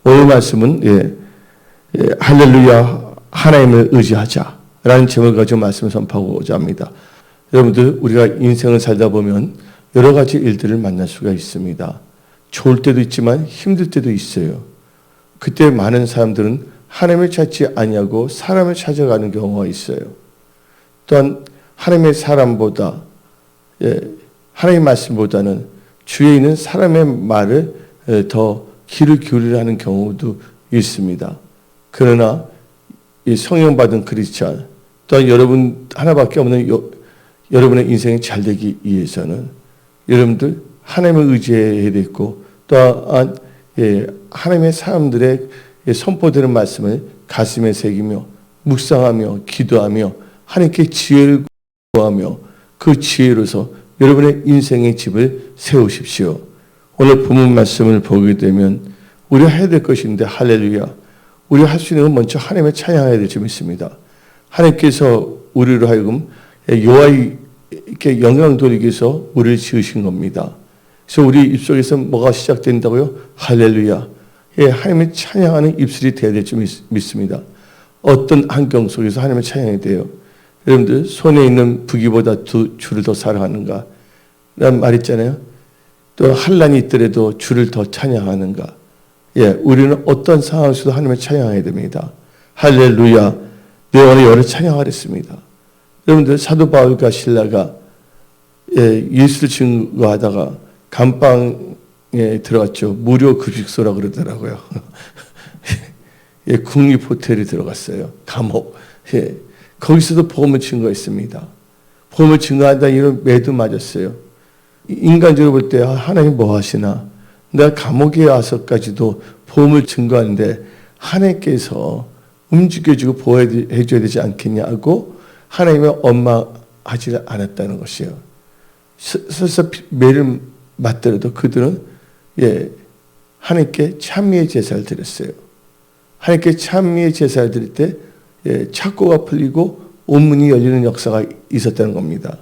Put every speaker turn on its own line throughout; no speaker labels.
오늘 말씀은 할렐루야 하나님을 의지하자라는 제목을 가지고 말씀을 선포하고자 합니다. 여러분들 우리가 인생을 살다 보면 여러 가지 일들을 만날 수가 있습니다. 좋을 때도 있지만 힘들 때도 있어요. 그때 많은 사람들은 하나님을 찾지 아니하고 사람을 찾아가는 경우가 있어요. 또한 하나님의 사람보다 하나님의 말씀보다는 주위에 있는 사람의 말을 더 귀를 기울이려 하는 경우도 있습니다. 그러나 이 성령 받은 크리스찬 또한 여러분 하나밖에 없는 여러분의 인생이 잘 되기 위해서는 여러분들 하나님을 의지해야 되고 또한 하나님의 사람들의 선포되는 말씀을 가슴에 새기며 묵상하며 기도하며 하나님께 지혜를 구하며 그 지혜로서 여러분의 인생의 집을 세우십시오. 오늘 본문 말씀을 보게 되면 우리가 해야 될 것인데 할렐루야 우리가 할 수 있는 건 먼저 하나님을 찬양해야 될 점이 있습니다. 하나님께서 우리로 하여금 여호와께 영광 돌리기 위해서 우리를 지으신 겁니다. 그래서 우리 입속에서 뭐가 시작된다고요? 할렐루야. 하나님을 찬양하는 입술이 되어야 될 줄 믿습니다. 어떤 환경 속에서 하나님을 찬양해야 돼요. 여러분들 손에 있는 부귀보다 주를 더 사랑하는가? 라는 말 있잖아요. 또 환난이 있더라도 주를 더 찬양하는가? 우리는 어떤 상황에서도 하나님을 찬양해야 됩니다. 할렐루야. 내 오늘 여러 찬양하랬습니다. 여러분들 사도 바울과 실라가 예수를 증거하다가 감방에 들어갔죠. 무료 급식소라 그러더라고요. 국립 호텔에 들어갔어요. 감옥. 거기서도 복음을 증거했습니다. 복음을 증거한다 이런 매도 맞았어요. 인간적으로 볼 때 하나님 뭐 하시나? 내가 감옥에 와서까지도 복음을 증거하는데 하나님께서 움직여주고 보호해줘야 되지 않겠냐고 하나님의 원망하지 않았다는 것이에요. 설사 매를 맞더라도 그들은 하나님께 찬미의 제사를 드렸어요. 하나님께 찬미의 제사를 드릴 때 착고가 풀리고 온문이 열리는 역사가 있었다는 겁니다.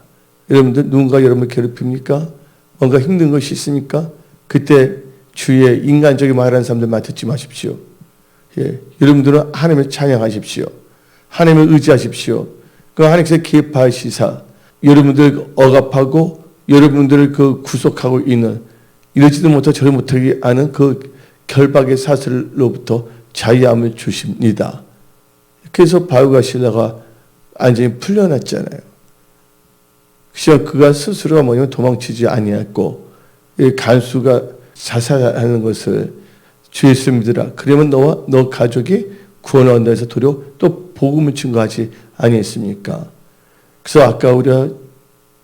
여러분들 누군가 여러분을 괴롭힙니까? 뭔가 힘든 것이 있습니까? 그때 주위에 인간적인 말하는 사람들만 듣지 마십시오. 여러분들은 하나님을 찬양하십시오. 하나님을 의지하십시오. 그 하나님께서 기뻐하시사 여러분들 억압하고 여러분들을 그 구속하고 있는 이러지도 못하고 저리 못하게 하는 그 결박의 사슬로부터 자유함을 주십니다. 그래서 바울과 실라가 완전히 풀려났잖아요. 그래서 그가 스스로가 뭐냐면 도망치지 아니했고 간수가 자살하는 것을 주 예수 믿으라. 그러면 너와 너 가족이 구원을 얻는다 해서 도리어 또 복음을 증거하지 아니했습니까? 그래서 아까 우리가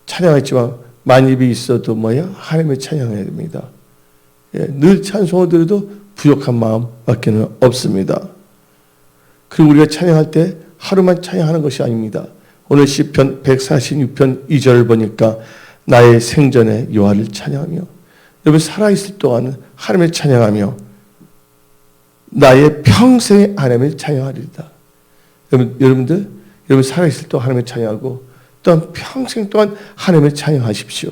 찬양했지만 만입이 있어도 하나님을 찬양해야 됩니다. 늘 찬송을 드려도 부족한 마음밖에 없습니다. 그리고 우리가 찬양할 때 하루만 찬양하는 것이 아닙니다. 오늘 시편 146편 2절을 보니까 나의 생전에 여호와를 찬양하며 여러분 살아있을 동안은 하나님을 찬양하며 나의 평생에 하나님을 찬양하리이다. 여러분들 살아있을 동안 하나님을 찬양하고 또한 평생 동안 하나님을 찬양하십시오.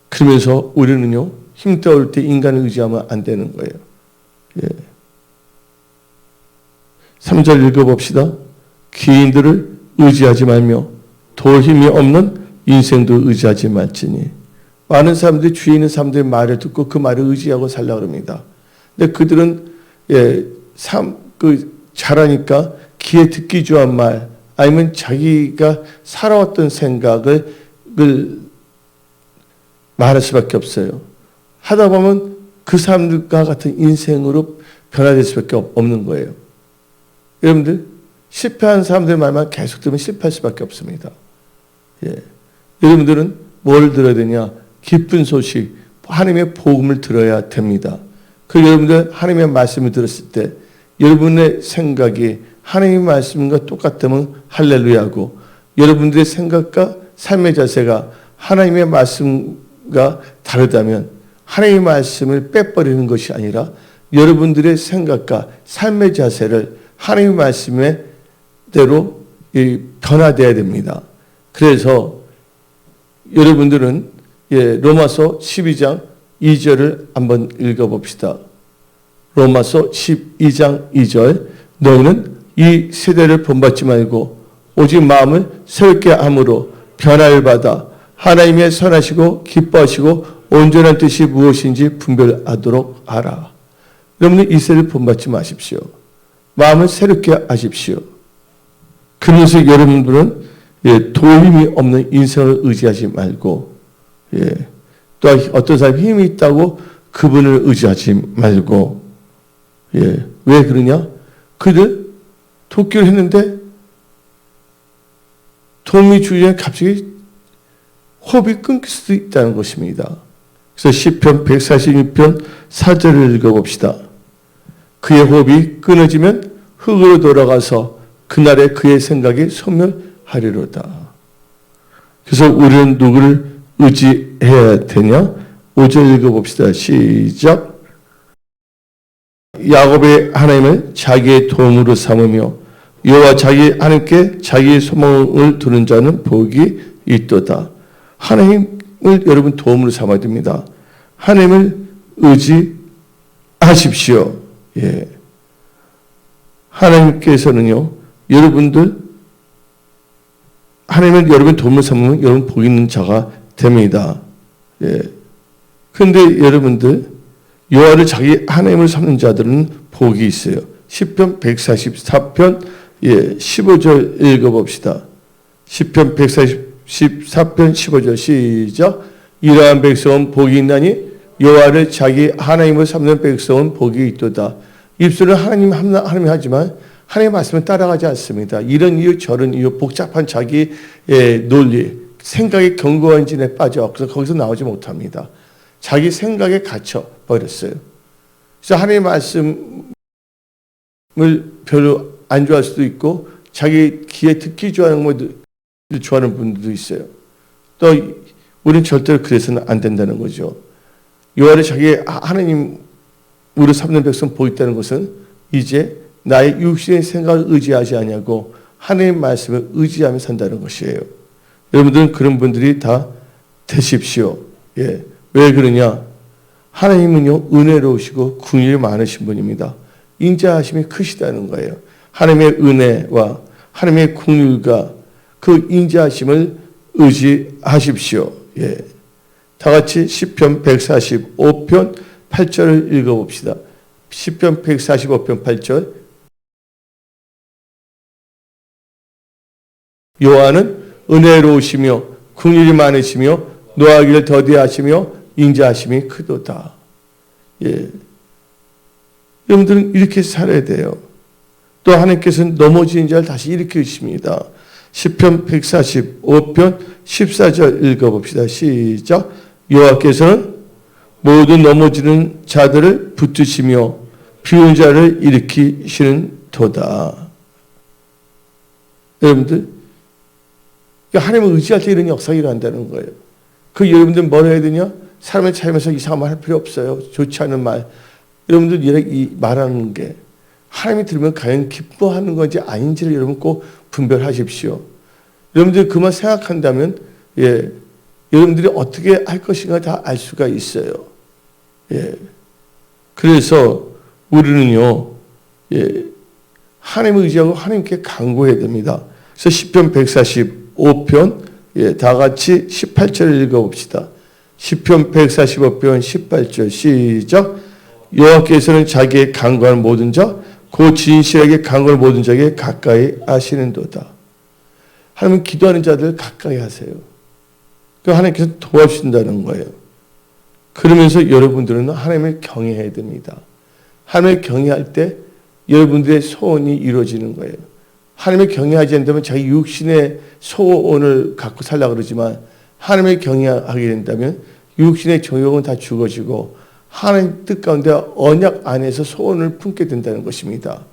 그러면서 우리는요 힘겨울 때 인간을 의지하면 안 되는 거예요. 3절 읽어봅시다. 귀인들을 의지하지 말며 도울 힘이 없는 인생도 의지하지 말지니. 많은 사람들이 주위에 있는 사람들의 말을 듣고 그 말을 의지하고 살려고 합니다. 근데 그들은 잘하니까 귀에 듣기 좋은 말 아니면 자기가 살아왔던 생각을 말할 수밖에 없어요. 하다 보면 그 사람들과 같은 인생으로 변화될 수밖에 없는 거예요. 여러분들 실패한 사람들 말만 계속 들으면 실패할 수밖에 없습니다. 여러분들은 뭘 들어야 되냐? 기쁜 소식, 하나님의 복음을 들어야 됩니다. 여러분들 하나님의 말씀을 들었을 때 여러분의 생각이 하나님의 말씀과 똑같으면 할렐루야고 여러분들의 생각과 삶의 자세가 하나님의 말씀과 다르다면 하나님의 말씀을 빼버리는 것이 아니라 여러분들의 생각과 삶의 자세를 하나님의 말씀대로 변화되어야 됩니다. 그래서 여러분들은 로마서 12장 2절을 한번 읽어봅시다. 로마서 12장 2절. 너희는 이 세대를 본받지 말고 오직 마음을 새롭게 함으로 변화를 받아 하나님의 선하시고 기뻐하시고 온전한 뜻이 무엇인지 분별하도록 하라. 여러분은 이 세대를 본받지 마십시오. 마음을 새롭게 하십시오. 그러면서 여러분들은 도움이 없는 인생을 의지하지 말고 또 어떤 사람이 힘이 있다고 그분을 의지하지 말고 왜 그러냐? 그들 돕기를 했는데 도움이 주변에 갑자기 호흡이 끊길 수도 있다는 것입니다. 그래서 시편 146편 4절을 읽어봅시다. 그의 호흡이 끊어지면 흙으로 돌아가서 그날에 그의 생각이 소멸하리로다. 그래서 우리는 누구를 의지해야 되냐? 5절 읽어봅시다. 시작. 야곱의 하나님을 자기의 도움으로 삼으며 여호와 자기 하나님께 자기의 소망을 두는 자는 복이 있도다. 하나님을 여러분 도움으로 삼아야 됩니다. 하나님을 의지하십시오. 하나님께서는요, 하나님을 여러분 도움을 삼으면 여러분 복 있는 자가 됩니다. 그런데 여러분들, 여호와를 자기 하나님을 삼는 자들은 복이 있어요. 시편 144편 15절 읽어봅시다. 시편 144편 15절 시작. 이러한 백성은 복이 있나니 여호와를 자기 하나님을 삼는 백성은 복이 있도다. 입술은 하나님 하지만 하나님의 말씀을 따라가지 않습니다. 이런 이유 저런 이유 복잡한 자기의 논리 생각의 견고한 진에 빠져 그래서 거기서 나오지 못합니다. 자기 생각에 갇혀 버렸어요. 그래서 하나님의 말씀을 별로 안 좋아할 수도 있고 자기 귀에 듣기 좋아하는 분들도 있어요. 또 우리는 절대로 그래서는 안 된다는 거죠. 여호와를 자기 하나님으로 삼는 백성 복 있다는 것은 이제 나의 육신의 생각을 의지하지 아니하고 하나님의 말씀을 의지하며 산다는 것이에요. 여러분들은 그런 분들이 다 되십시오. 왜 그러냐? 하나님은요 은혜로우시고 긍휼이 많으신 분입니다. 인자하심이 크시다는 거예요. 하나님의 은혜와 하나님의 긍휼과 그 인자하심을 의지하십시오. 다 같이 시편 145편 8절을 읽어봅시다. 시편 145편 8절. 여호와는 은혜로우시며 긍휼이 많으시며 노하기를 더디하시며 인자하심이 크도다. 여러분들은 이렇게 살아야 돼요. 또 하나님께서는 넘어지는 자를 다시 일으키십니다. 시편 145편 14절 읽어봅시다. 시작. 여호와께서는 모든 넘어지는 자들을 붙드시며 비운 자를 일으키시는 도다. 여러분들 하나님을 의지할 때 이런 역사가 일어난다는 거예요. 여러분들 뭘 해야 되냐? 사람을 찾으면서 이상한 말 할 필요 없어요. 좋지 않은 말. 여러분들 이 말하는 게 하나님이 들으면 과연 기뻐하는 건지 아닌지를 여러분 꼭 분별하십시오. 여러분들이 그만 생각한다면 여러분들이 어떻게 할 것인가 다 알 수가 있어요. 그래서 우리는요 하나님을 의지하고 하나님께 간구해야 됩니다. 그래서 시편 145편 다 같이 18절 읽어봅시다. 시편 145편 18절 시작. 여호와께서는 자기의 간구하는 모든 자 곧 진실하게 간구하는 모든 자에게 가까이 하시는도다. 하나님 기도하는 자들 가까이 하세요. 하나님께서 도와주신다는 거예요. 그러면서 여러분들은 하나님을 경외해야 됩니다. 하나님을 경외할 때 여러분들의 소원이 이루어지는 거예요. 하나님을 경외하지 않는다면 자기 육신의 소원을 갖고 살려고 그러지만 하나님을 경외하게 된다면 육신의 정욕은 다 죽어지고 하나님 뜻 가운데 언약 안에서 소원을 품게 된다는 것입니다.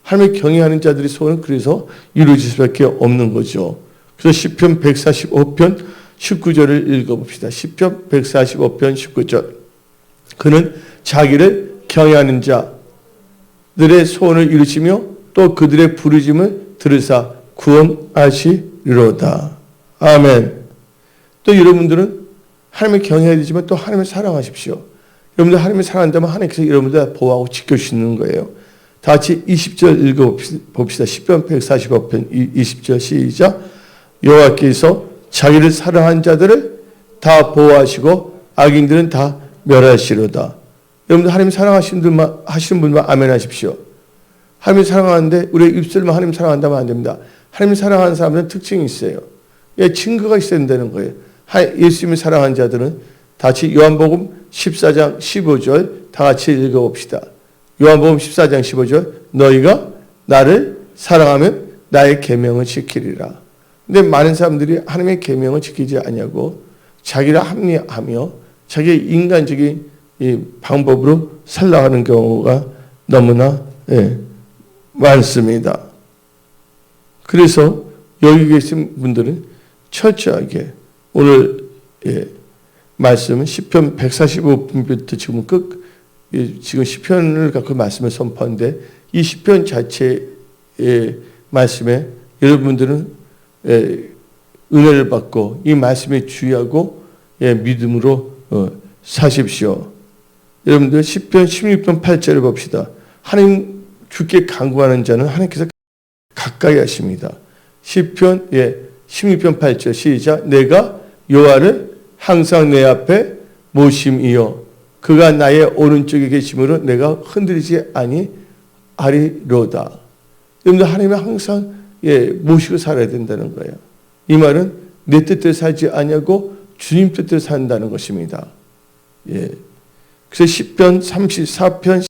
하나님을 경외하는 자들의 소원은 그래서 이루어질 수밖에 없는 거죠. 그래서 시편 145편 19절을 읽어봅시다. 시편 145편 19절. 그는 자기를 경외하는 자들의 소원을 이루시며 또 그들의 부르심을 들으사 구원하시리로다. 아멘. 또 여러분들은 하나님을 경외해야 되지만 또 하나님을 사랑하십시오. 여러분들 하나님을 사랑한다면 하나님께서 여러분들 보호하고 지켜주시는 거예요. 다 같이 20절 읽어봅시다. 시편 145편 20절 시작. 여호와께서 자기를 사랑한 자들을 다 보호하시고 악인들은 다 멸하시로다. 여러분들 하나님 사랑하시는 분만 아멘 하십시오. 하나님 사랑하는데 우리의 입술만 하나님 사랑한다면 안 됩니다. 하나님 사랑하는 사람들은 특징이 있어요. 증거가 있어야 된다는 거예요. 예수님을 사랑한 자들은 다 같이 요한복음 14장 15절 다 같이 읽어봅시다. 요한복음 14장 15절 너희가 나를 사랑하면 나의 계명을 지키리라. 근데 많은 사람들이 하나님의 계명을 지키지 않냐고 자기를 합리하며 자기의 인간적인 이 방법으로 살아가는 경우가 너무나 많습니다. 그래서 여기 계신 분들은 철저하게 오늘 말씀은 시편 145편부터 지금 지금 시편을 갖고 말씀을 선포하는데 이 시편 자체의 말씀에 여러분들은 은혜를 받고 이 말씀에 주의하고 믿음으로 사십시오. 여러분들 시편 16편 8절을 봅시다. 하나님 주께 간구하는 자는 하나님께서 가까이 하십니다. 시편 16편 8절 시작. 내가 여호와를 항상 내 앞에 모심이요 그가 나의 오른쪽에 계심으로 내가 흔들리지 아니하리로다. 여러분들 하나님을 항상 모시고 살아야 된다는 거예요. 이 말은 내 뜻대로 살지 아니하고 주님 뜻대로 산다는 것입니다. 그래서 시편 34편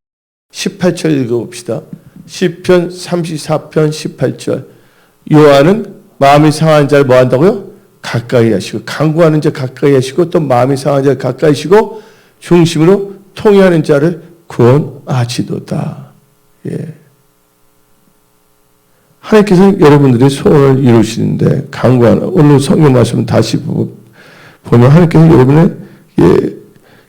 18절 읽어봅시다. 시편 34편 18절 여호와는 마음이 상한 자를 뭐 한다고요? 가까이 하시고 간구하는 자 가까이 하시고 또 마음이 상한 자를 가까이 하시고 중심으로 통회하는 자를 구원하시도다. 하나님께서는 여러분들의 소원을 이루시는데 간구하는 오늘 성경 말씀을 다시 보면 하나님께서 여러분의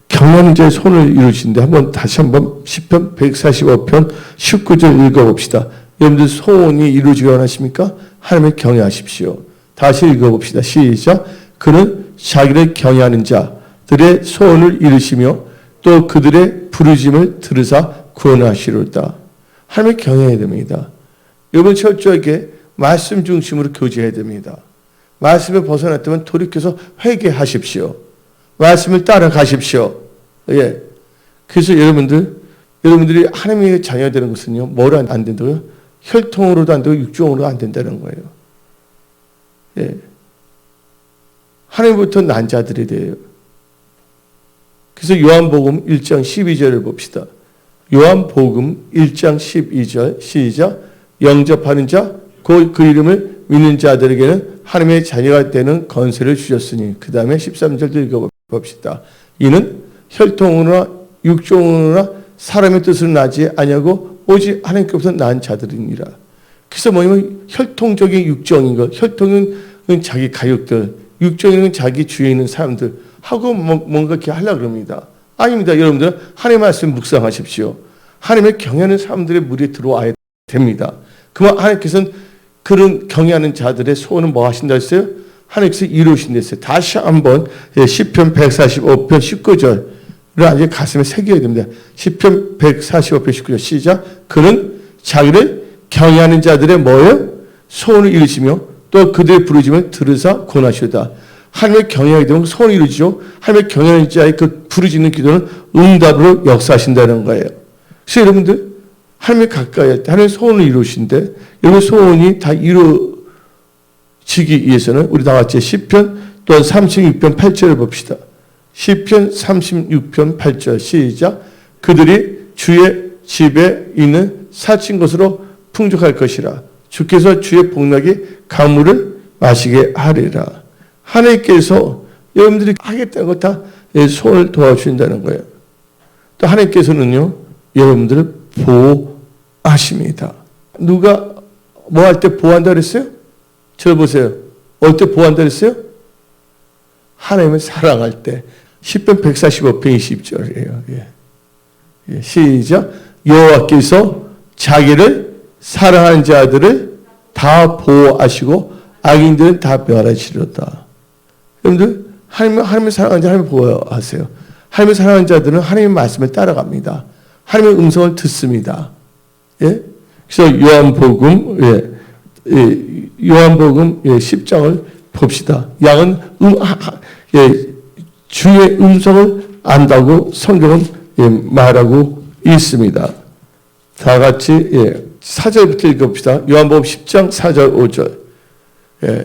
경외하는 자의 소원을 이루시는데 다시 한번 시편 145편 19절 읽어봅시다. 여러분들 소원이 이루어지기 원하십니까? 하나님을 경외하십시오. 다시 읽어봅시다. 시작. 그는 자기를 경외하는 자들의 소원을 이루시며 또 그들의 부르심을 들으사 구원하시로다. 하나님을 경외해야 됩니다. 여러분 철저하게 말씀 중심으로 교제해야 됩니다. 말씀을 벗어났다면 돌이켜서 회개하십시오. 말씀을 따라가십시오. 그래서 여러분들이 하나님의 자녀가 되는 것은요, 뭐로 안 된다고요? 혈통으로도 안 되고 육종으로도 안 된다는 거예요. 하나님부터 난 자들이 돼요. 그래서 요한복음 1장 12절을 봅시다. 요한복음 1장 12절 시작. 영접하는 자, 그 이름을 믿는 자들에게는 하나님의 자녀가 되는 권세를 주셨으니 그 다음에 13절도 읽어봅시다. 이는 혈통으로나 육종으로나 사람의 뜻으로 나지 아니하고 오직 하나님께로부터 난 자들이니라. 그래서 뭐냐면 혈통적인 육정인 것, 혈통은 자기 가족들, 육정인 자기 주위에 있는 사람들 하고 뭔가 이렇게 하려고 그럽니다. 아닙니다. 여러분들 하나님의 말씀 묵상하십시오. 하나님의 경외하는 사람들의 무리에 들어와야 됩니다. 그러면 하나님께서는 그런 경외하는 자들의 소원은 뭐 하신다 했어요? 하나님께서 이루신다 했어요. 다시 한번 시편 145편 19절을 아주 가슴에 새겨야 됩니다. 시편 145편 19절 시작. 그는 자기를 경외하는 자들의 뭐예요? 소원을 이루시며 또 그들의 부르심을 들으사 구원하시오다. 하나님의 경외하게 되면 소원을 이루죠. 하나님의 경외하는 자의 그 부르짖는 기도는 응답으로 역사하신다는 거예요. 그래서 여러분들 하나님의 가까이 할 때 하나님의 소원을 이루신데 여러분 소원이 다 이루어지기 위해서는 우리 다 같이 시편 또한 36편 8절을 봅시다. 시편 36편 8절 시작. 그들이 주의 집에 있는 사친 것으로 풍족할 것이라. 주께서 주의 복락이 강물을 마시게 하리라. 하나님께서 여러분들이 하겠다는 것 다 소원을 도와주신다는 거예요. 또 하나님께서는요 여러분들을 보호하십니다. 누가 뭐 할 때 보호한다 그랬어요? 저 보세요. 어떨 때 보호한다 그랬어요? 하나님을 사랑할 때. 시편 145편 20절이에요. 시작. 여호와께서 자기를 사랑하는 자들을 다 보호하시고 악인들은 다 멸하시리로다. 여러분들 하나님을 사랑하는 자 하나님을 보호하세요. 하나님을 사랑하는 자들은 하나님의 말씀을 따라갑니다. 하나님의 음성을 듣습니다. 예? 그래서 요한복음 10장을 봅시다. 양은 주의 음성을 안다고 성경은 말하고 있습니다. 다 같이 4절부터 읽어봅시다. 요한복음 10장 4절 5절.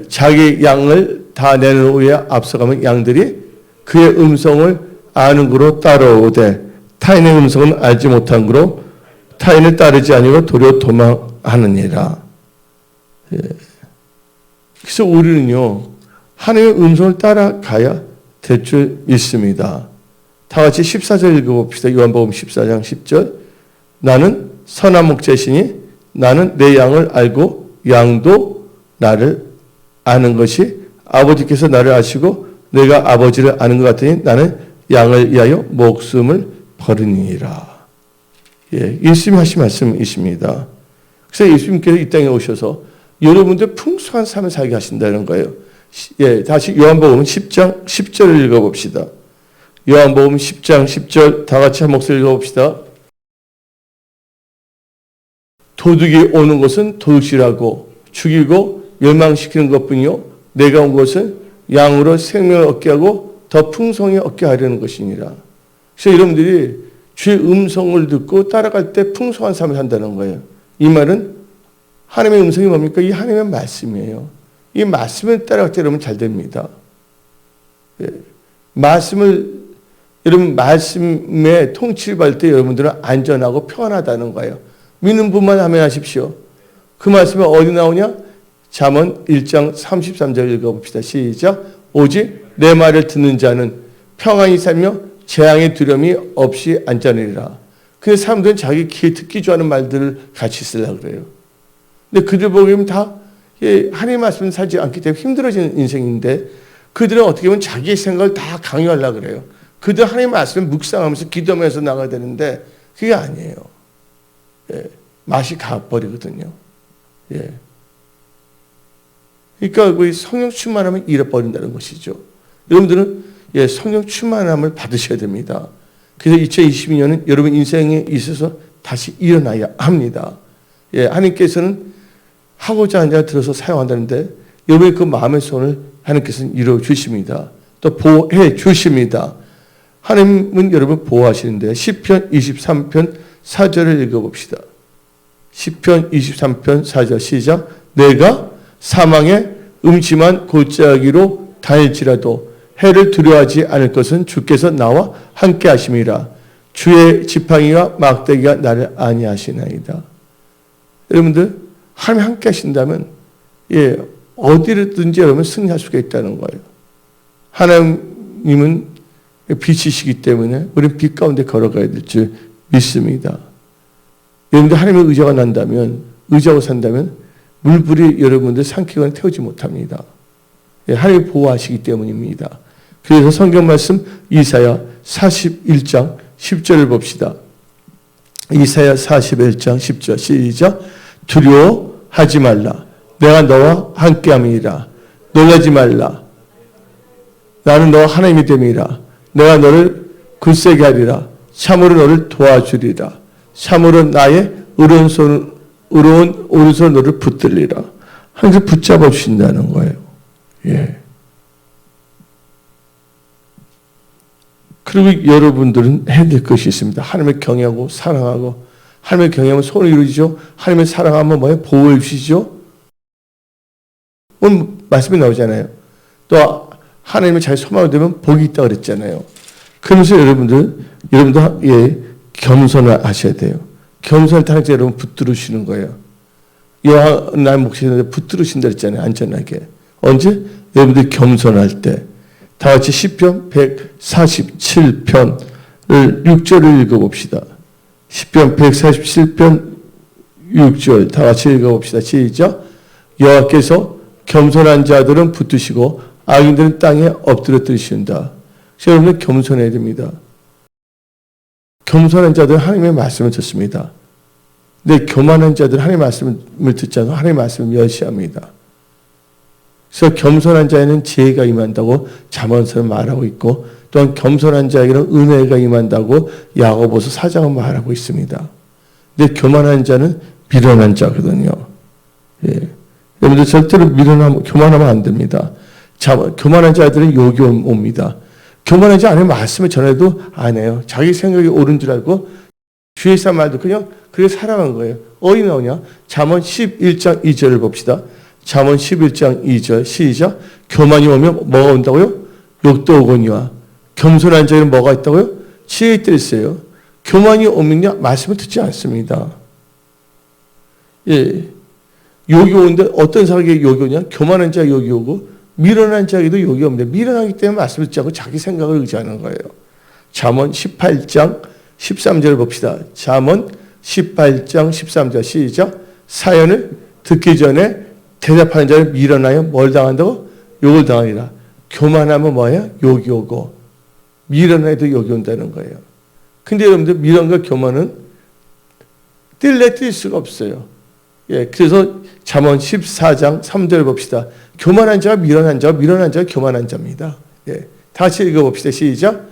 자기 양을 다 내는 후에 앞서가면 양들이 그의 음성을 아는 거로 따라오되 타인의 음성은 알지 못한 거로 타인을 따르지 아니고 도리어 도망하느니라. 그래서 우리는요 하나님의 음성을 따라가야 될 줄 믿습니다. 다 같이 14절 읽어봅시다. 요한복음 14장 10절. 나는 선한 목자시니 나는 내 양을 알고 양도 나를 아는 것이 아버지께서 나를 아시고 내가 아버지를 아는 것 같으니 나는 양을 위하여 목숨을 버리니라. 예수님이 하신 말씀이십니다. 그래서 예수님께서 이 땅에 오셔서 여러분들 풍성한 삶을 살게 하신다는 거예요. 다시 요한복음 10장 10절을 읽어봅시다. 요한복음 10장 10절 다 같이 한 목소리 읽어봅시다. 도둑이 오는 것은 도둑질하고 죽이고 멸망시키는 것뿐이요 내가 온 것은 양으로 생명을 얻게 하고 더 풍성히 얻게 하려는 것이니라. 그래서 여러분들이 주의 음성을 듣고 따라갈 때 풍성한 삶을 산다는 거예요. 이 말은 하나님의 음성이 뭡니까? 이 하나님의 말씀이에요. 이 말씀을 따라갈 때 여러분 잘 됩니다. 여러분 말씀에 통치를 받을 때 여러분들은 안전하고 평안하다는 거예요. 믿는 분만 하면 하십시오. 그 말씀이 어디 나오냐? 잠언 1장 33절 읽어봅시다. 시작. 오직 내 말을 듣는 자는 평안히 살며 재앙의 두려움이 없이 안전하리라. 근데 사람들은 자기 귀에 듣기 좋아하는 말들을 같이 쓰려고 그래요. 근데 그들 보면 다 하나님의 말씀을 살지 않기 때문에 힘들어지는 인생인데 그들은 어떻게 보면 자기의 생각을 다 강요하려고 그래요. 그들 하나님의 말씀을 묵상하면서 기도하면서 나가야 되는데 그게 아니에요. 맛이 가버리거든요. 그러니까 우리 성령 충만함을 잃어버린다는 것이죠. 여러분들은 성령 충만함을 받으셔야 됩니다. 그래서 2022년은 여러분 인생에 있어서 다시 일어나야 합니다. 하나님께서는 하고자 하는 자 들어서 사용한다는데 여러분의 그 마음의 손을 하나님께서는 이루어 주십니다. 또 보호해 주십니다. 하나님은 여러분 보호하시는데 시편 23편 4절을 읽어봅시다. 시편 23편 4절 시작. 내가 사망의 음침한 골짜기로 다닐지라도 해를 두려워하지 않을 것은 주께서 나와 함께 하심이라. 주의 지팡이와 막대기가 나를 안위하시나이다. 여러분들 하나님 함께 하신다면 어디든지 여러분 승리할 수가 있다는 거예요. 하나님은 빛이시기 때문에 우리는 빛 가운데 걸어가야 될 줄 믿습니다. 여러분들 하나님의 의지가 난다면 의지하고 산다면 물불이 여러분들 삼키거나 태우지 못합니다. 하나님이 보호하시기 때문입니다. 그래서 성경 말씀 이사야 41장 10절을 봅시다. 이사야 41장 10절 시작. 두려워하지 말라. 내가 너와 함께함이니라. 놀라지 말라. 나는 너와 하나님이 됨이라. 내가 너를 굳세게 하리라. 참으로 너를 도와주리라. 참으로 나의 의로운 오른손 너를 붙들리라. 항상 붙잡아 주신다는 거예요. 그리고 여러분들은 해야 될 것이 있습니다. 하나님을 경외하고 사랑하고 하나님을 경외하면 소원을 이루죠. 하나님을 사랑하면 뭐예요? 보호해 주시죠. 오늘 말씀이 나오잖아요. 또 하나님을 잘 소망하게 되면 복이 있다고 그랬잖아요. 그러면서 여러분도 겸손을 하셔야 돼요. 겸손을 타는 자 여러분 붙들으시는 거예요. 여호와의 목소리에 붙들으신다 그랬잖아요. 안전하게. 언제? 여러분들이 겸손할 때. 다 같이 시편 147편을 6절을 읽어봅시다. 시편 147편 6절 다 같이 읽어봅시다. 시작. 여호와께서 겸손한 자들은 붙드시고 악인들은 땅에 엎드려 뜨신다. 여러분은 겸손해야 됩니다. 겸손한 자들은 하나님의 말씀을 듣습니다. 근데 교만한 자들은 하나님의 말씀을 듣지 않고 하나님의 말씀을 멸시합니다. 그래서 겸손한 자에는 지혜가 임한다고 잠언서는 말하고 있고, 또한 겸손한 자에게는 은혜가 임한다고 야고보서 4장은 말하고 있습니다. 근데 교만한 자는 미련한 자거든요. 예. 여러분들 절대로 교만하면 안 됩니다. 교만한 자들은 욕이 옵니다. 교만한 자 안에 말씀을 전해도 안 해요. 자기 생각이 옳은 줄 알고 주의 사람 말도 그냥 그렇게 살아간 거예요. 어디 나오냐? 잠언 11장 2절을 봅시다. 잠언 11장 2절 시작. 교만이 오면 뭐가 온다고요? 욕도 오거니와. 겸손한 자에는 뭐가 있다고요? 지혜의 뜰 있어요. 교만이 오면요 말씀을 듣지 않습니다. 예, 욕이 오는데 어떤 사람에게 욕이 오냐? 교만한 자에게 욕이 오고 미련한 자에게도 욕이 없는데 미련하기 때문에 말씀을 듣지 않고 자기 생각을 의지하는 거예요. 잠언 18장 13절 봅시다. 잠언 18장 13절 시작. 사연을 듣기 전에 대답하는 자를 미련하여 뭘 당한다고? 욕을 당하리라. 교만하면 뭐예요? 욕이 오고 미련해도 욕이 온다는 거예요. 근데 여러분들 미련과 교만은 뗄래 뗄 수가 없어요. 예, 그래서 잠언 14장 3절 봅시다. 교만한 자가 미련한 자고 미련한 자가 교만한 자입니다. 예, 다시 읽어봅시다. 시작.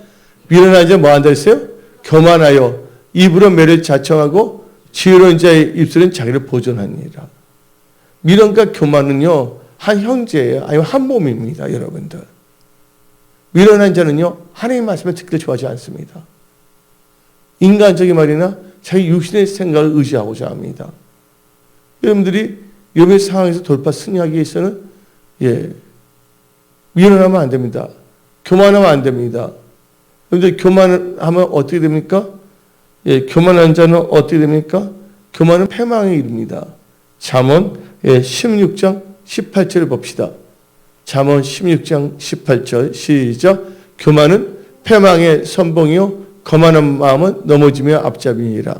미련한 자 뭐 한다 했어요? 교만하여 입으로 매를 자청하고 지혜로운 자의 입술은 자기를 보존하니라. 미련과 교만은요 한 형제예요. 아니면 한 몸입니다. 여러분들. 미련한 자는요 하나님의 말씀을 듣기를 좋아하지 않습니다. 인간적인 말이나 자기 육신의 생각을 의지하고자 합니다. 여러분들이 이런 상황에서 돌파 승리하기 위해서는 미련하면 안 됩니다. 교만하면 안 됩니다. 여러분들 교만하면 어떻게 됩니까? 교만한 자는 어떻게 됩니까? 교만은 패망에 이릅니다. 잠언 16장 18절을 봅시다. 잠언 16장 18절 시작. 교만은 패망의 선봉이요 거만한 마음은 넘어지며 앞잡이니라.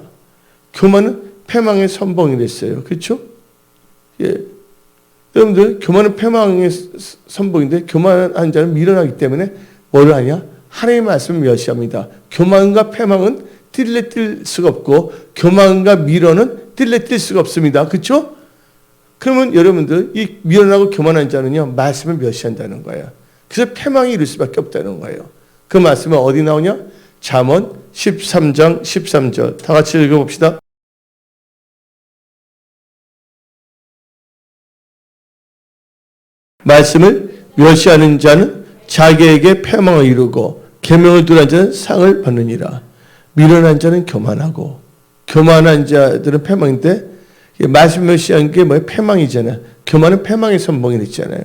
교만은 패망의 선봉이 됐어요. 그렇죠? 예. 여러분들 교만은 패망의 선봉인데 교만한 자는 미련하기 때문에 뭘 하냐? 하나님의 말씀을 멸시합니다. 교만과 패망은 뛸래 뛸 수가 없고 교만과 미련은 뛸래 뛸 수가 없습니다. 그렇죠? 그러면 여러분들 이 미련하고 교만한 자는요 말씀을 멸시한다는 거예요. 그래서 패망이 이룰 수밖에 없다는 거예요. 그 말씀은 어디 나오냐? 잠언 13장 13절 다 같이 읽어봅시다. 말씀을 멸시하는 자는 자기에게 패망을 이루고 계명을 두는 자는 상을 받느니라. 미련한 자는 교만하고 교만한 자들은 패망인데 말씀 멸시하는 게 뭐예요? 패망이잖아요. 교만은 패망의 선봉이 됐잖아요.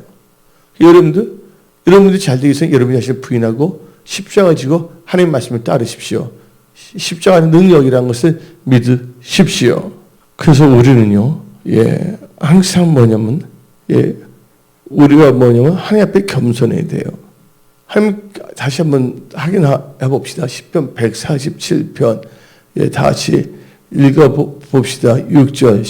여러분들 잘 되기 위해서 여러분이 자신을 부인하고 십자가 지고 하나님 말씀을 따르십시오. 십자가의 능력이라는 것을 믿으십시오. 그래서 우리는요, 항상 뭐냐면, 우리가 뭐냐면 하나님 앞에 겸손해야 돼요. 하나님 다시 한번 확인해 봅시다. 시편 147편 다 같이 읽어봅시다. 6절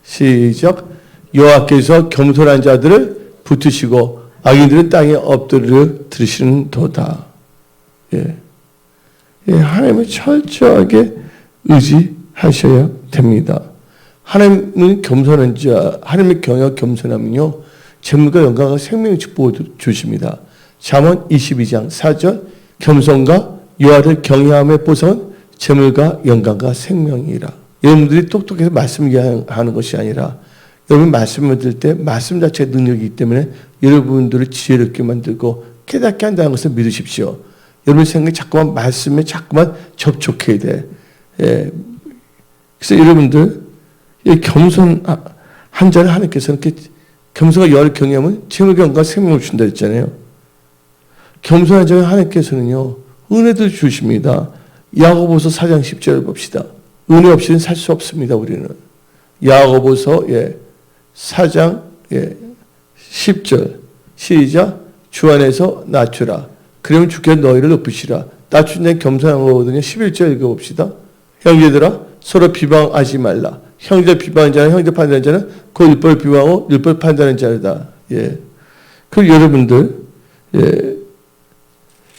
시작. 여호와께서 겸손한 자들을 붙으시고 악인들은 땅에 엎드려 들으시는 도다. 하나님을 철저하게 의지하셔야 됩니다. 하나님은 겸손한 자, 하나님의 경외와 겸손하면요 재물과 영광과 생명의 축복을 주십니다. 잠언 22장 4절 겸손과 여호와를 경외함의 보상은 재물과 영광과 생명이라. 여러분들이 똑똑해서 말씀 이해하는 것이 아니라 여러분 말씀을 들을 때 말씀 자체의 능력이기 때문에 여러분들을 지혜롭게 만들고 깨닫게 한다는 것을 믿으십시오. 여러분 생각이 자꾸만 말씀에 자꾸만 접촉해야 돼. 그래서 여러분들 겸손한 자를 하나님께서는 겸손과 여호와를 경외하면 재물과 영광과 생명을 준다 했잖아요. 겸손한 자를 하나님께서는요 은혜도 주십니다. 야고보서 4장 10절을 봅시다. 은혜 없이는 살 수 없습니다. 우리는. 야고보서 4장 10절 시작. 주 안에서 낮추라. 그러면 주께서 너희를 높이시라. 낮춘 자는 겸손한 거거든요. 11절 읽어봅시다. 형제들아 서로 비방하지 말라. 형제 비방하는 자는 형제 판단하는 자는 그 율법을 비방하고 율법을 판단하는 자다. 그럼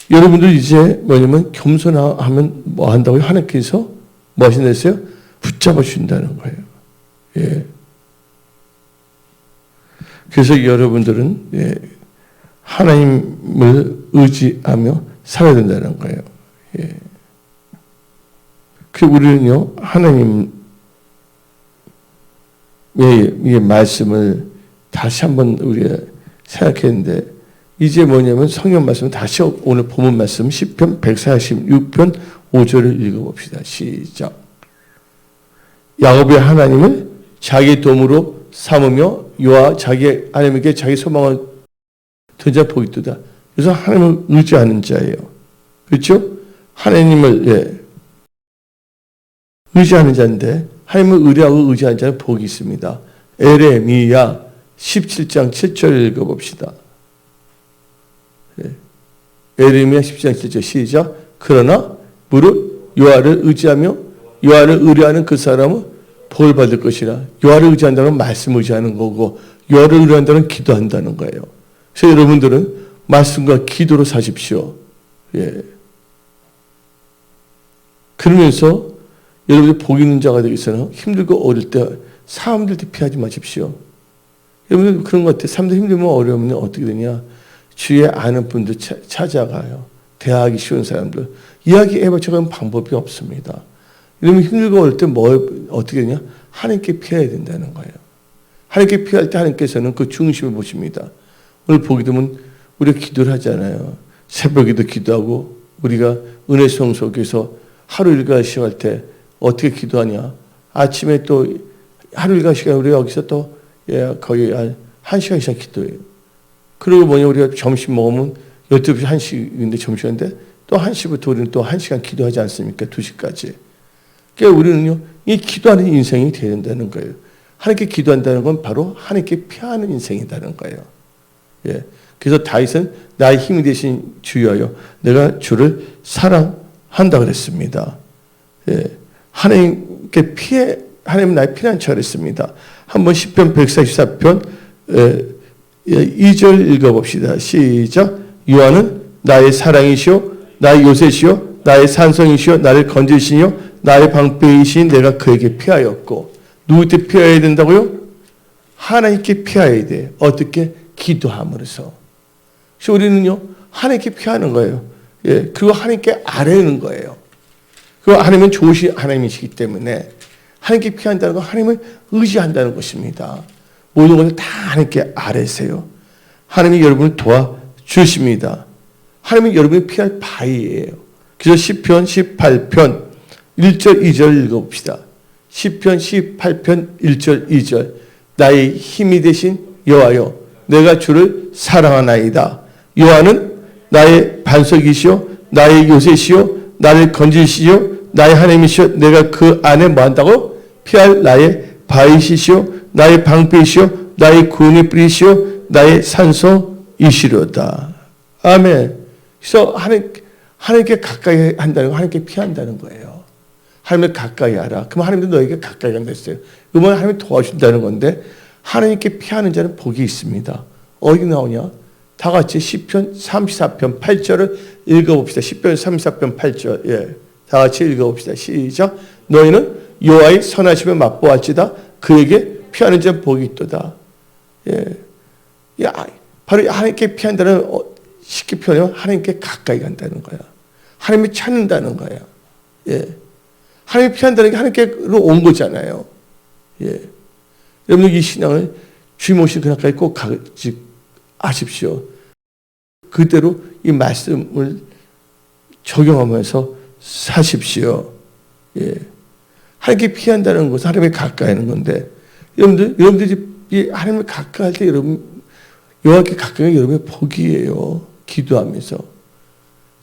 여러분들 이제 뭐냐면 겸손하면 뭐 한다고요? 하나님께서 뭐 하신다 했어요? 붙잡아 준다는 거예요. 그래서 여러분들은 하나님을 의지하며 살아야 된다는 거예요. 그 우리는요 하나님의 이 말씀을 다시 한번 우리가 생각했는데 이제 뭐냐면 성경 말씀 다시 오늘 본문 말씀 시편 146편 5절을 읽어봅시다. 시작. 야곱의 하나님을 자기 도움으로 삼으며 여호와 자기 하나님에게 자기 소망을 둔 자 복이 있도다. 그래서 하나님을 의지하는 자예요. 그렇죠? 하나님을 의지하는 자인데 하나님을 의뢰하고 의지하는 자는 복이 있습니다. 에레미야 17장 7절 읽어봅시다. 에레미야 17장 7절 시작. 그러나 무릇 여호와를 의지하며 여호와를 의뢰하는 그 사람은 복을 받을 것이라. 여호와를 의지한다는 건 말씀을 의지하는 거고 여호와를 의뢰한다는 건 기도한다는 거예요. 그래서 여러분들은 말씀과 기도로 사십시오. 그러면서 여러분들 복 있는 자가 되기 위해서는 힘들고 어릴 때 사람들한테 피하지 마십시오. 여러분들 그런 것 같아요. 사람들 힘들면 어려우면 어떻게 되냐. 주위에 아는 분들 찾아가요. 대화하기 쉬운 사람들. 이야기해봐야 방법이 없습니다. 이러면 힘들고 어릴 때 어떻게 되냐. 하나님께 피해야 된다는 거예요. 하나님께 피할 때 하나님께서는 그 중심을 보십니다. 오늘 보게 되면 우리가 기도를 하잖아요. 새벽에도 기도하고 우리가 은혜성 속에서 하루 일과 시작할 때 어떻게 기도하냐. 아침에 또 하루 일과 시간 우리 여기서 또 거의 한 시간 이상 기도해요. 그리고 우리가 점심 먹으면 12시 1시인데 점심인데 또 1시부터 우리는 또 1시간 기도하지 않습니까? 2시까지. 그러니까 우리는요, 이 기도하는 인생이 되어야 된다는 거예요. 하나님께 기도한다는 건 바로 하나님께 피하는 인생이라는 거예요. 그래서 다윗은 나의 힘이 되신 주여여 내가 주를 사랑한다 그랬습니다. 하나님께 하나님은 나의 피난처 그랬습니다. 한번 시편 144편 2절 읽어봅시다. 시작. 여호와는 나의 사랑이시오 나의 요새시오 나의 산성이시오 나를 건지시니요 나의 방패이신 내가 그에게 피하였고. 누구한테 피해야 된다고요? 하나님께 피해야 돼. 어떻게? 기도함으로써. 그래서 우리는요 하나님께 피하는 거예요. 그리고 하나님께 아뢰는 거예요. 그리고 하나님은 좋으신 하나님이시기 때문에 하나님께 피한다는 건 하나님을 의지한다는 것입니다. 모든 것을 다 하나님께 아뢰세요. 하나님이 여러분을 도와주십니다. 하나님이 여러분이 피할 바위예요. 그래서 시편 18편 1절 2절 읽어봅시다. 시편 18편 1절 2절 나의 힘이 되신 여호와여 내가 주를 사랑하나이다. 여호와는 나의 반석이시오 나의 요새시오 나를 건지시오 나의 하나님이시오 내가 그 안에 뭐한다고? 피할 나의 바위시시오 나의 방패이시오 나의 구원의 뿌리시오 나의 산소이시로다. 아멘. 그래서 하나님께 가까이 한다는 거 하나님께 피한다는 거예요. 하나님을 가까이 하라. 그럼 하나님도 너에게 가까이 간다 했어요. 그러면 하나님이 도와준다는 건데 하나님께 피하는 자는 복이 있습니다. 어디 나오냐? 다 같이 시편 34편 8절을 읽어봅시다. 시편 34편 8절. 다 같이 읽어봅시다. 시작. 너희는 여호와의 선하심을 맛보았지다. 그에게 피하는 자는 복이 있도다. 바로 하나님께 피한다는 쉽게 표현하면 하나님께 가까이 간다는 거야. 하나님을 찾는다는 거야. 하나님을 피한다는 게 하나님께로 온 거잖아요. 여러분 이 신앙을 주님 오신 그날까지 꼭 가지하십시오. 그대로 이 말씀을 적용하면서 사십시오. 하나님께 피한다는 것은 하나님에 가까이 하는 건데 여러분들이 이 하나님을 가까이 할 때 여호와께 가까이 하는 게 여러분의 복이에요. 기도하면서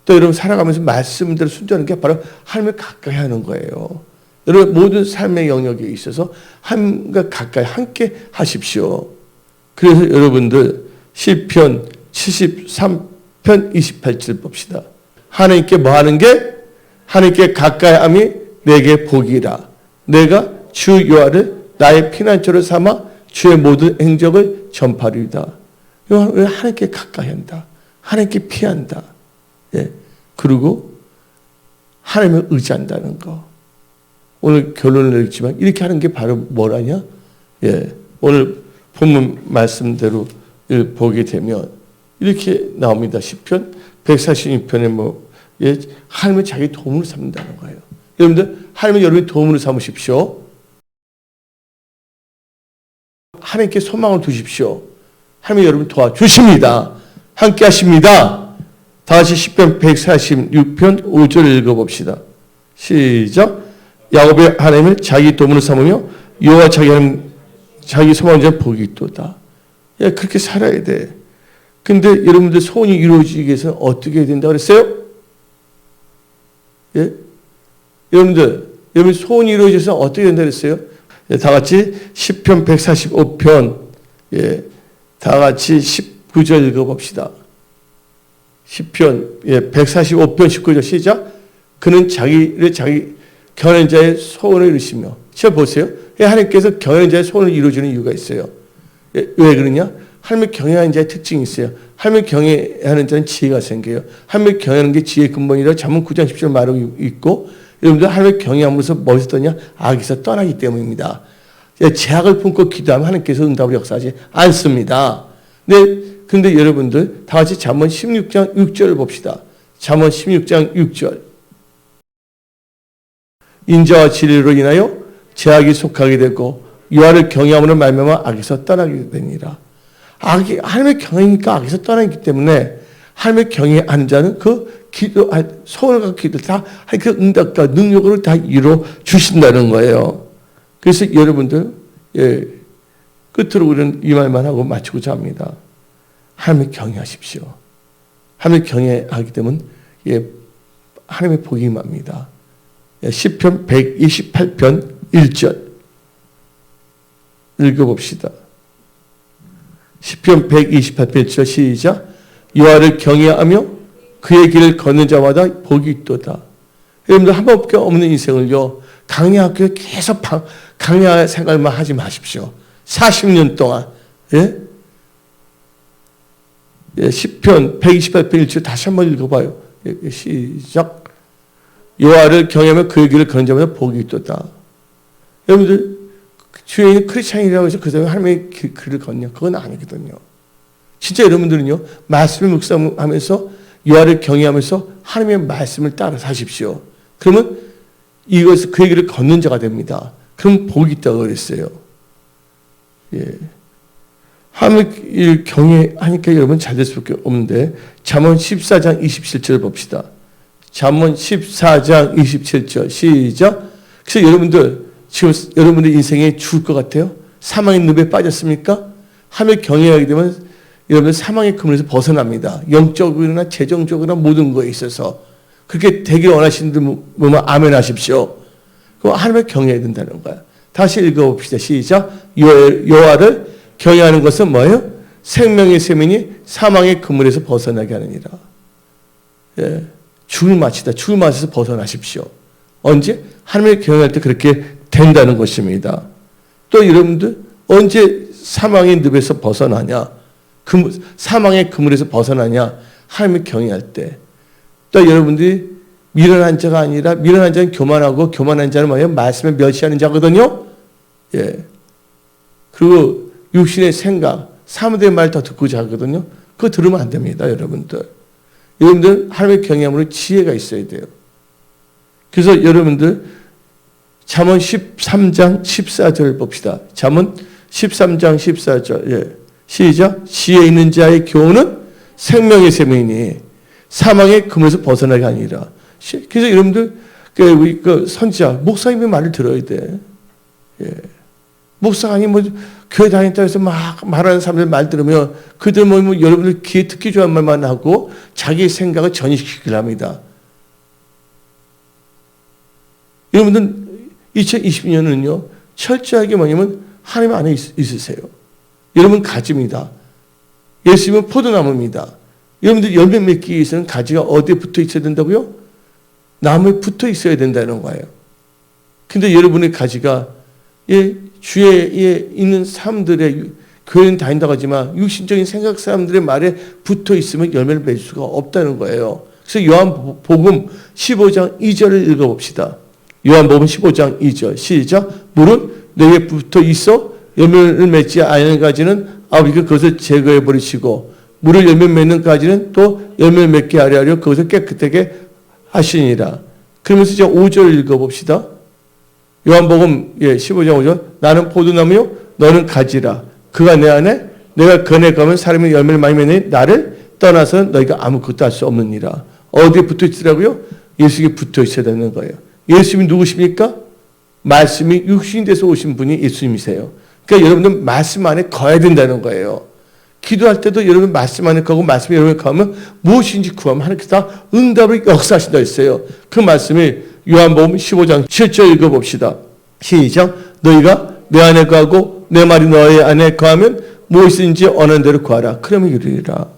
또 여러분 살아가면서 말씀대로 순종하는 게 바로 하나님을 가까이 하는 거예요. 여러분 모든 삶의 영역에 있어서 하나님과 가까이 함께 하십시오. 그래서 여러분들 시편 73편 28절 봅시다. 하나님께 뭐 하는 게? 하나님께 가까이 함이 내게 복이라. 내가 주 여호와를 나의 피난처로 삼아 주의 모든 행적을 전파리이다. 하나님께 가까이 한다. 하나님께 피한다. 그리고 하나님을 의지한다는 거. 오늘 결론을 내렸지만 이렇게 하는 게 바로 뭐라냐? 오늘 본문 말씀대로 보게 되면 이렇게 나옵니다. 시편 146편에 하나님은 자기 도움으로 삼는다는 거예요. 여러분들, 하나님은 여러분의 도움으로 삼으십시오. 하나님께 소망을 두십시오. 하나님이 여러분 도와주십니다. 함께 하십니다. 다 같이 시편 146편 5절 읽어봅시다. 시작. 야곱의 하나님을 자기 도움으로 삼으며 여호와 자기 소망을 위한 복이 있도다. 그렇게 살아야 돼. 근데 여러분들 소원이 이루어지기 위해서는 어떻게 해야 된다고 그랬어요? 예? 여러분 소원이 이루어져서 어떻게 된다고 그랬어요? 다 같이 시편 145편 다 같이 19절 읽어봅시다. 시편 145편 19절 시작. 그는 자기 경외하는 자의 소원을 이루시며. 자 보세요. 하나님께서 경외하는 자의 소원을 이루어주는 이유가 있어요. 왜 그러냐? 하나님을 경외하는 자의 특징이 있어요. 하나님을 경외하는 자는 지혜가 생겨요. 하나님을 경외하는 게 지혜의 근본이라고 잠언 9장 10절 말하고 있고, 여러분들 하나님을 경외함으로써 무엇이 떠냐? 악에서 떠나기 때문입니다. 제약을 품고 기도하면 하나님께서 응답을 역사하지 않습니다. 근데 여러분들 다 같이 잠언 16장 6절을 봅시다. 잠언 16장 6절. 인자와 진리로 인하여 제약이 속하게 되고 여호와를 경외함으로 말미암아 악에서 떠나게 되니라. 하나님의 경외니까 악에서 떠나기 때문에 하나님의 경외하는 자는 그 기도, 소원을 갖고 기도 다 그 응답과 능력으로 다 이루어 주신다는 거예요. 그래서 여러분들 끝으로 우리는 이 말만 하고 마치고자 합니다. 하나님을 경외하십시오. 하나님을 경외하기 때문에 하나님의 복이 임합니다. 시편 128편 1절 읽어봅시다. 시편 128편 1절 시작. 여호와를 경외하며 그의 길을 걷는 자마다 복이 있도다. 여러분들 한 번밖에 없는 인생을요, 강야학교에 계속 강야 생활만 하지 마십시오. 40년 동안. 시편 128편 1절 다시 한번 읽어봐요. 시작. 여호와를 경외하며 그의 길을 걷는 자마다 복이 있도다. 여러분들 주에 크리스찬이라고 해서 그 사람이 하나님의 길을 걷냐? 그건 아니거든요. 진짜 여러분들은요, 말씀을 묵상하면서 여호와를 경외하면서 하나님의 말씀을 따라 사십시오. 그러면 이것을 그의 길을 걷는 자가 됩니다. 그럼 복이 있다고 그랬어요. 하나님을 경외하니까 여러분 잘 될 수밖에 없는데, 잠언 14장 27절 봅시다. 잠언 14장 27절 시작. 그래서 여러분들 지금 여러분들 인생에 죽을 것 같아요? 사망의 늪에 빠졌습니까? 하나님을 경외하게 되면 여러분들 사망의 그물에서 벗어납니다. 영적으로나 재정적으로나 모든 거에 있어서. 그렇게 되길 원하시는 분은 아멘 하십시오. 그럼 하나님을 경외해야 된다는 거야. 다시 읽어봅시다. 시작. 여호와를 경외하는 것은 뭐예요? 생명의 셈이니 사망의 그물에서 벗어나게 하느니라. 죽을 맛이다. 죽을 맛에서 벗어나십시오. 언제? 하나님을 경외할 때 그렇게 된다는 것입니다. 또 여러분들 언제 사망의 늪에서 벗어나냐? 사망의 그물에서 벗어나냐? 하나님을 경외할 때. 또 여러분들이 미련한 자가 아니라, 미련한 자는 교만하고 교만한 자는 뭐예요? 말씀을 멸시하는 자거든요. 그리고 육신의 생각, 사람들의 말 더 듣고자 하거든요. 그거 들으면 안 됩니다, 여러분들. 여러분들 하나님의 경외함으로 지혜가 있어야 돼요. 그래서 여러분들 잠언 13장 14절 봅시다. 잠언 13장 14절 시작. 지혜 있는 자의 교훈은 생명의 셈이니 사망의 그물에서 벗어나게 아니라. 그래서 여러분들 우리 선지자 목사님의 말을 들어야 돼. 목사가 아니 교회 다녔다 해서 막 말하는 사람들 말 들으면 그들 여러분들 귀에 듣기 좋은 말만 하고 자기 생각을 전이시키려 합니다. 여러분들 2020년은요 철저하게 뭐냐면 하나님 안에 있으세요. 여러분 가지입니다. 예수님은 포도나무입니다. 여러분들 열매 맺기 위해서는 가지가 어디에 붙어 있어야 된다고요? 나무에 붙어 있어야 된다는 거예요. 근데 여러분의 가지가 주위에 있는 사람들의 교회는 다닌다고 하지만 육신적인 생각 사람들의 말에 붙어 있으면 열매를 맺을 수가 없다는 거예요. 그래서 요한복음 15장 2절을 읽어봅시다. 요한복음 15장 2절 시작. 물은 내게 붙어 있어 열매를 맺지 않는 까지는 아버지가 그것을 제거해 버리시고 물을 열매 맺는 까지는 또 열매를 맺게 하려 그것을 깨끗하게 하시니라. 그러면서 이제 5절 읽어봅시다. 요한복음 15장 5절 나는 포도나무요 너는 가지라. 그가 내 안에 내가 그네 가면 사람이 열매를 많이 맺으니 나를 떠나서는 너희가 아무것도 할 수 없느니라. 어디에 붙어 있으라고요? 예수님이 붙어 있어야 되는 거예요. 예수님이 누구십니까? 말씀이 육신이 돼서 오신 분이 예수님이세요. 그러니까 여러분들 말씀 안에 거해야 된다는 거예요. 기도할 때도 여러분 말씀 안에 거고 말씀이 여러분이 거하면 무엇인지 구하면 하나님께서 다 응답을 역사하신다 했어요. 그 말씀이 요한복음 15장 7절 읽어봅시다. 시작. 너희가 내 안에 거하고 내 말이 너희 안에 거하면 무엇인지 원하는 대로 구하라. 그러면 이루리라.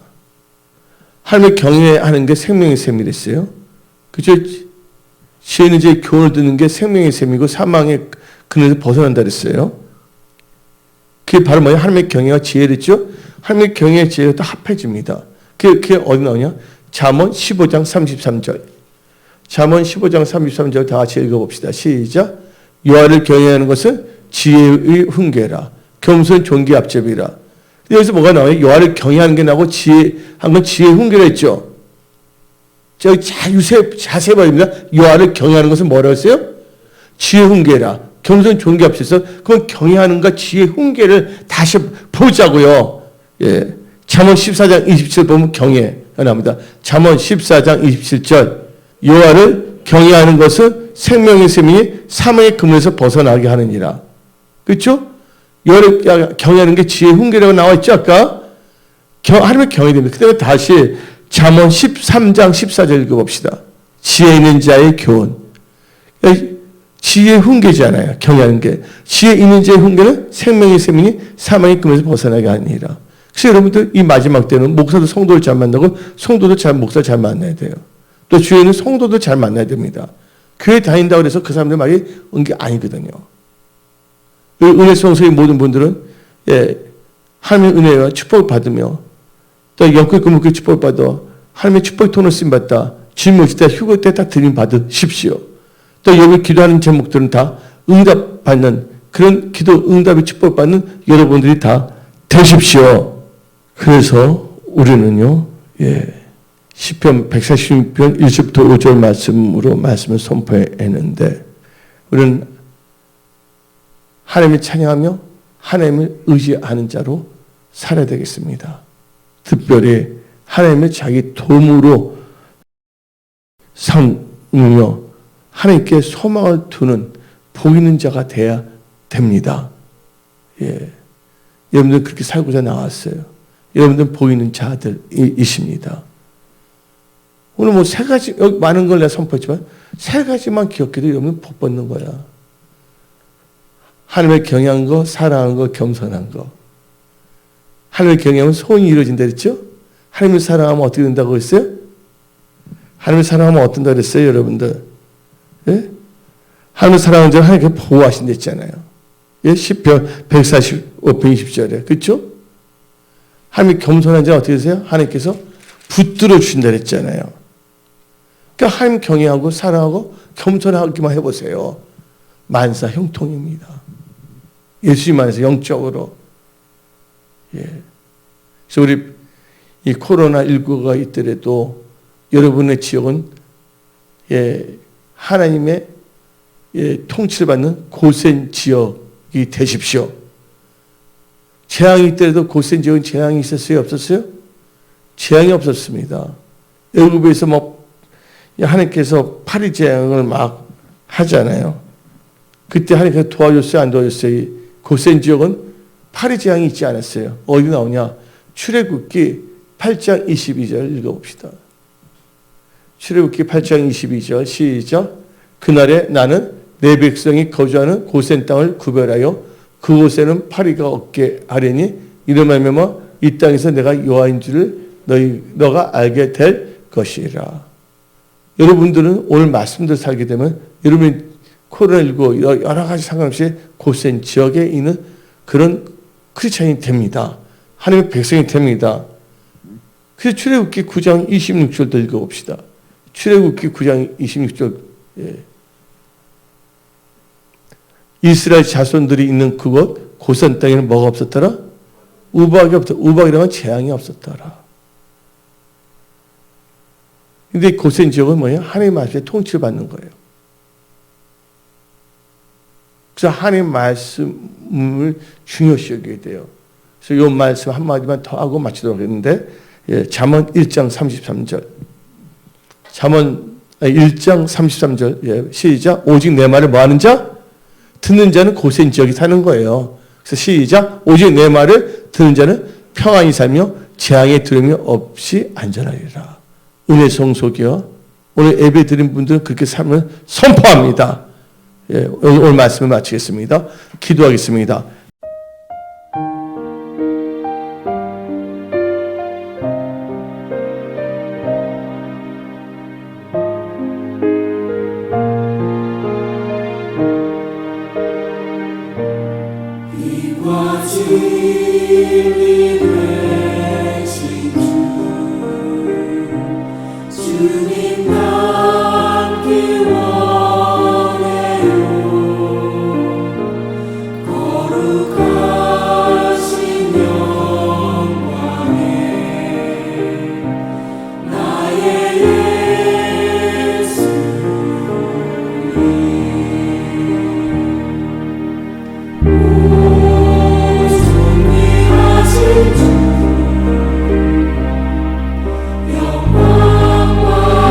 하나님의 경외하는 게 생명의 셈이랬어요. 그죠? 지혜는 이제 교훈을 듣는 게 생명의 셈이고 사망의 그늘에서 벗어난다 그랬어요. 그게 바로 뭐예요? 하나님의 경외와 지혜랬죠? 하나님의 경외와 지혜가 또 합해집니다. 그게 어디 나오냐? 잠언 15장 33절. 잠언 15장 33절 다 같이 읽어봅시다. 시작. 여호와를 경외하는 것은 지혜의 훈계라. 겸손 존귀 앞잡이라. 여기서 뭐가 나와요? 여호와를 경외하는 게 나오고 지혜한 건 지혜의 훈계라 했죠. 저기 자세히 말입니다. 여호와를 경외하는 것은 뭐라고 했어요? 지혜 훈계라. 겸손 존귀 앞서서 그건 경외하는가 지혜 훈계를 다시 보자고요. 예. 잠언 14장 27절 보면 경외가 나옵니다. 잠언 14장 27절 여호와를 경외하는 것은 생명의 셈이니 사망의 그물에서 벗어나게 하느니라. 그렇죠? 여호와를 경외하는 게 지혜 훈계라고 나와 있죠. 아까 하나님의 경외 됩니다. 그다음에 다시 잠언 13장 14절 읽어봅시다. 지혜 있는 자의 교훈. 지혜 훈계잖아요. 경외하는 게. 지혜 있는 자의 훈계는 생명의 셈이니 사망의 금에서 벗어나게 하니라. 그래서 여러분들 이 마지막 때는 목사도 성도를 잘 만나고 성도도 목사를 잘 만나야 돼요. 또 주위에는 성도도 잘 만나야 됩니다. 교회 다닌다고 해서 그 사람들 말이 온 게 아니거든요. 은혜성소의 모든 분들은 하나님의 은혜와 축복을 받으며 또 영적 금목의 축복을 받아 하나님의 축복의 통로 쓰임 받다 질문 때 휴거 때 다 드림 받으십시오. 또 여기 기도하는 제목들은 다 응답 받는 그런 기도 응답의 축복 받는 여러분들이 다 되십시오. 그래서 우리는요, 시편 146편 1절부터 5절 말씀으로 말씀을 선포했는데 우리는 하나님을 찬양하며 하나님을 의지하는 자로 살아야 되겠습니다. 특별히 하나님을 자기 도움으로 삼으며 하나님께 소망을 두는 보이는 자가 돼야 됩니다. 여러분들 그렇게 살고자 나왔어요. 여러분들 보이는 자들이십니다. 오늘 뭐 세 가지, 여기 많은 걸 내가 선포했지만 세 가지만 기억해도 여러분 복 받는 거야. 하나님을 경외한 거, 사랑한 거, 겸손한 거. 하나님을 경외하면 소원이 이루어진다 그랬죠? 하나님을 사랑하면 어떻게 된다고 그랬어요? 하나님을 사랑하면 어떤다 그랬어요, 여러분들? 예? 하나님을 사랑하는 자는 하나님께 보호하신다 했잖아요. 예? 시편 145편 20절에. 그렇죠? 하나님이 겸손한 자는 어떻게 되세요? 하나님께서 붙들어 주신다 그랬잖아요. 그러니까 하나님 경외하고 사랑하고 겸손하기만 해보세요. 만사 형통입니다. 예수님 안에서 영적으로. 그래서 우리 이 코로나19가 있더라도 여러분의 지역은 하나님의 통치를 받는 고센 지역이 되십시오. 재앙이 있더라도 고센 지역은 재앙이 있었어요? 없었어요? 재앙이 없었습니다. 애굽에서 하나님께서 파리 재앙을 막 하잖아요. 그때 하나님께서 도와줬어요? 안 도와줬어요? 고센 지역은 파리 재앙이 있지 않았어요. 어디 나오냐? 출애굽기 8장 22절 읽어봅시다. 출애굽기 8장 22절 시작. 그날에 나는 내 백성이 거주하는 고센 땅을 구별하여 그곳에는 파리가 없게 하려니 이러면 이 땅에서 내가 여호와인 줄을 너가 알게 될 것이라. 여러분들은 오늘 말씀대로 살게 되면 여러분이 코로나19 여러 가지 상관없이 고센 지역에 있는 그런 크리스찬이 됩니다. 하나님의 백성이 됩니다. 그래서 출애굽기 9장 26절도 읽어봅시다. 출애굽기 9장 26절. 이스라엘 자손들이 있는 그곳 고센 땅에는 뭐가 없었더라? 우박이 없었다. 우박이라면 재앙이 없었더라. 근데 고센 지역은 뭐예요? 하나님 말씀에 통치를 받는 거예요. 그래서 하나님 말씀을 중요시 여기게 돼요. 그래서 이 말씀 한마디만 더 하고 마치도록 했는데, 잠언 1장 33절. 잠언 1장 33절. 시작. 오직 내 말을 뭐 하는 자? 듣는 자는 고센 지역에 사는 거예요. 그래서 시작. 오직 내 말을 듣는 자는 평안히 살며 재앙의 두려움이 없이 안전하리라. 은혜 성소기요. 오늘 예배 드린 분들은 그렇게 삶을 선포합니다. 오늘 말씀을 마치겠습니다. 기도하겠습니다.
주님 닮기 원해요. 거룩하신 영광에 나의 예수님, 오 존귀하신 주 영광과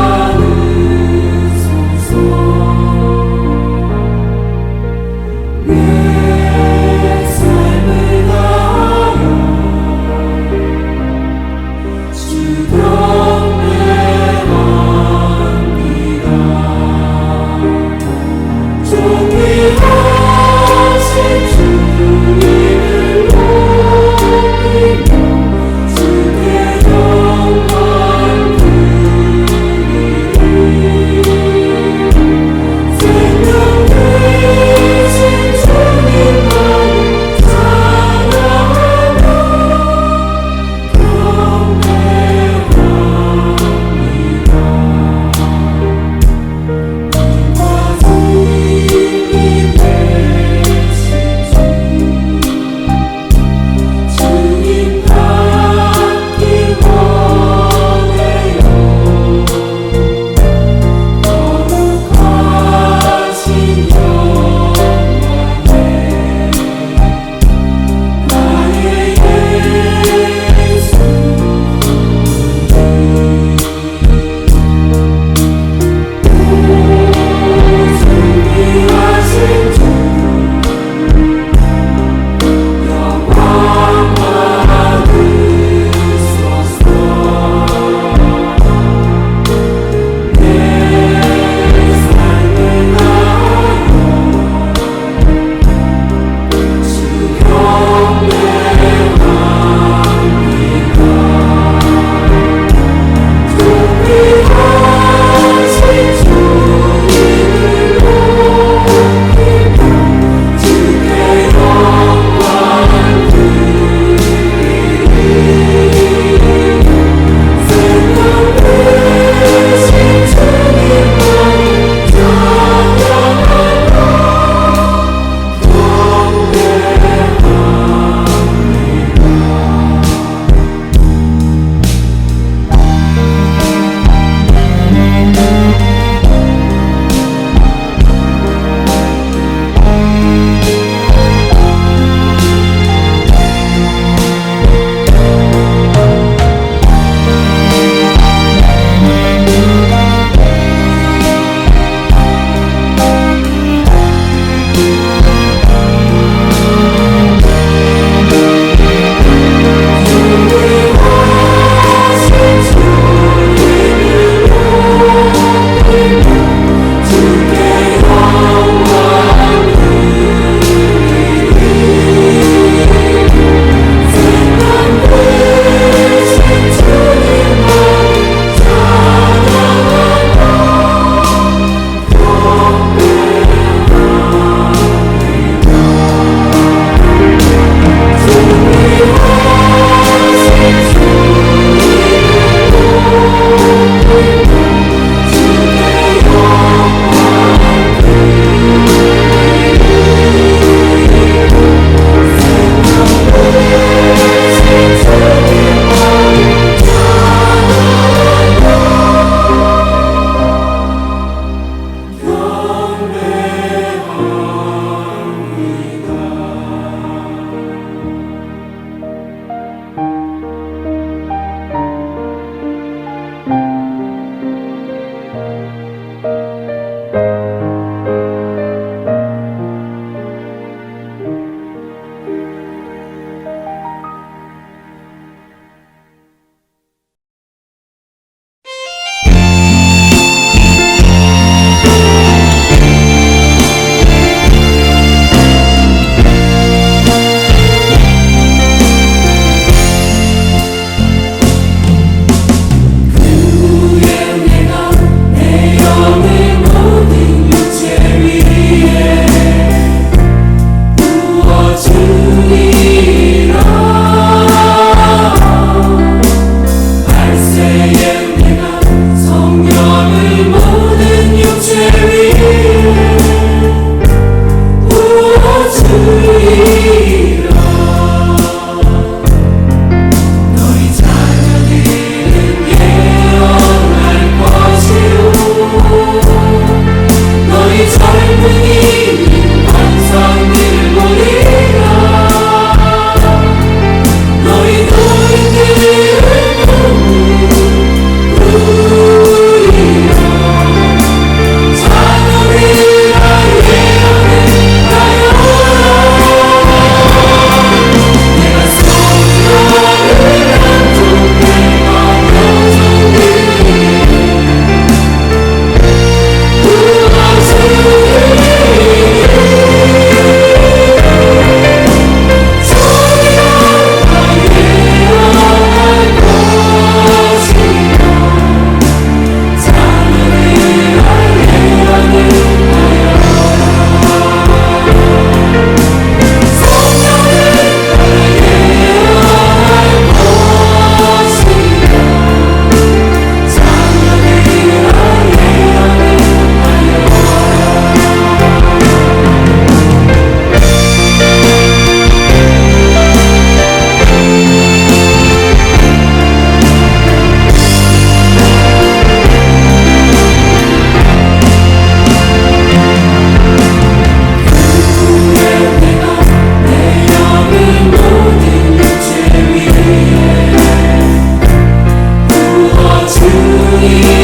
이